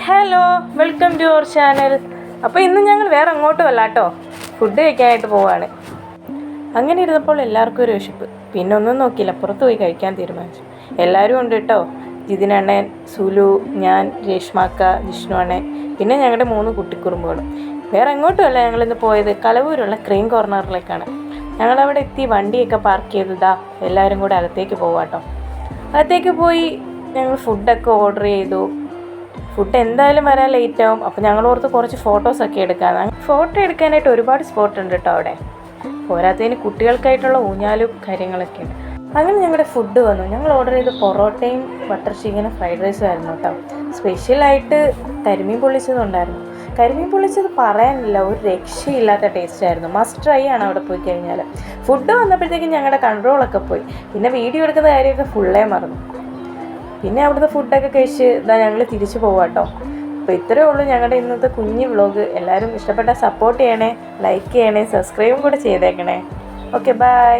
Hello, welcome to our channel. അപ്പോൾ ഇന്ന് ഞങ്ങൾ വേറെ അങ്ങോട്ടും അല്ല കേട്ടോ, ഫുഡ് കഴിക്കാനായിട്ട് പോവാണ്. അങ്ങനെ ഇരുന്നപ്പോൾ എല്ലാവർക്കും ഒരു വിശപ്പ്. പിന്നെ ഒന്നും നോക്കിയില്ല, പുറത്ത് പോയി കഴിക്കാൻ തീരുമാനിച്ചു. എല്ലാവരും ഉണ്ട് കേട്ടോ, ജിതിനണ്ണൻ, സുലു, ഞാൻ, രേഷ്മാക്ക, ജിഷ്ണു അണ്ണൻ, പിന്നെ ഞങ്ങളുടെ 3 കുട്ടിക്കുറുമ്പുകളും. വേറെ എങ്ങോട്ടും അല്ല ഞങ്ങളിന്ന് പോയത്, കലവൂരുള്ള ക്രീം കോർണറിലേക്കാണ്. ഞങ്ങളവിടെ എത്തി വണ്ടിയൊക്കെ പാർക്ക് ചെയ്തതാ എല്ലാവരും കൂടെ അകത്തേക്ക് പോവാട്ടോ. അകത്തേക്ക് പോയി ഞങ്ങൾ ഫുഡൊക്കെ ഓർഡർ ചെയ്തു. ഫുഡ് എന്തായാലും വരാൻ ലേറ്റ് ആവും. അപ്പോൾ ഞങ്ങൾ ഓർത്ത് കുറച്ച് ഫോട്ടോസൊക്കെ എടുക്കാം. ഫോട്ടോ എടുക്കാനായിട്ട് ഒരുപാട് സ്പോട്ട് ഉണ്ട് കേട്ടോ അവിടെ. പോരാത്തതിന് കുട്ടികൾക്കായിട്ടുള്ള ഊഞ്ഞാലും കാര്യങ്ങളൊക്കെ ഉണ്ട്. അങ്ങനെ ഞങ്ങളുടെ ഫുഡ് വന്നു. ഞങ്ങൾ ഓർഡർ ചെയ്ത പൊറോട്ടയും ബട്ടർ ചിക്കനും ഫ്രൈഡ് റൈസും ആയിരുന്നു കേട്ടോ. സ്പെഷ്യലായിട്ട് കരിമീൻ പൊള്ളിച്ചതുണ്ടായിരുന്നു. കരിമീൻ പൊള്ളിച്ചത് പറയാനില്ല, ഒരു രക്ഷയില്ലാത്ത ടേസ്റ്റ് ആയിരുന്നു. മസ്റ്റ് ട്രൈ ആണ് അവിടെ പോയി കഴിഞ്ഞാൽ. ഫുഡ് വന്നപ്പോഴത്തേക്കും ഞങ്ങളുടെ കൺട്രോളൊക്കെ പോയി. പിന്നെ വീഡിയോ എടുക്കുന്ന കാര്യമൊക്കെ ഫുള്ളേ മറന്നു. പിന്നെ അവിടുത്തെ ഫുഡൊക്കെ കഴിച്ച് ഞങ്ങൾ തിരിച്ചു പോവാട്ടോ. അപ്പോൾ ഇത്രയേ ഉള്ളൂ ഞങ്ങളുടെ ഇന്നത്തെ കുഞ്ഞു വ്ളോഗ്. എല്ലാവരും ഇഷ്ടപ്പെട്ടാൽ സപ്പോർട്ട് ചെയ്യണേ, ലൈക്ക് ചെയ്യണേ, സബ്സ്ക്രൈബും കൂടെ ചെയ്തേക്കണേ. Okay, by.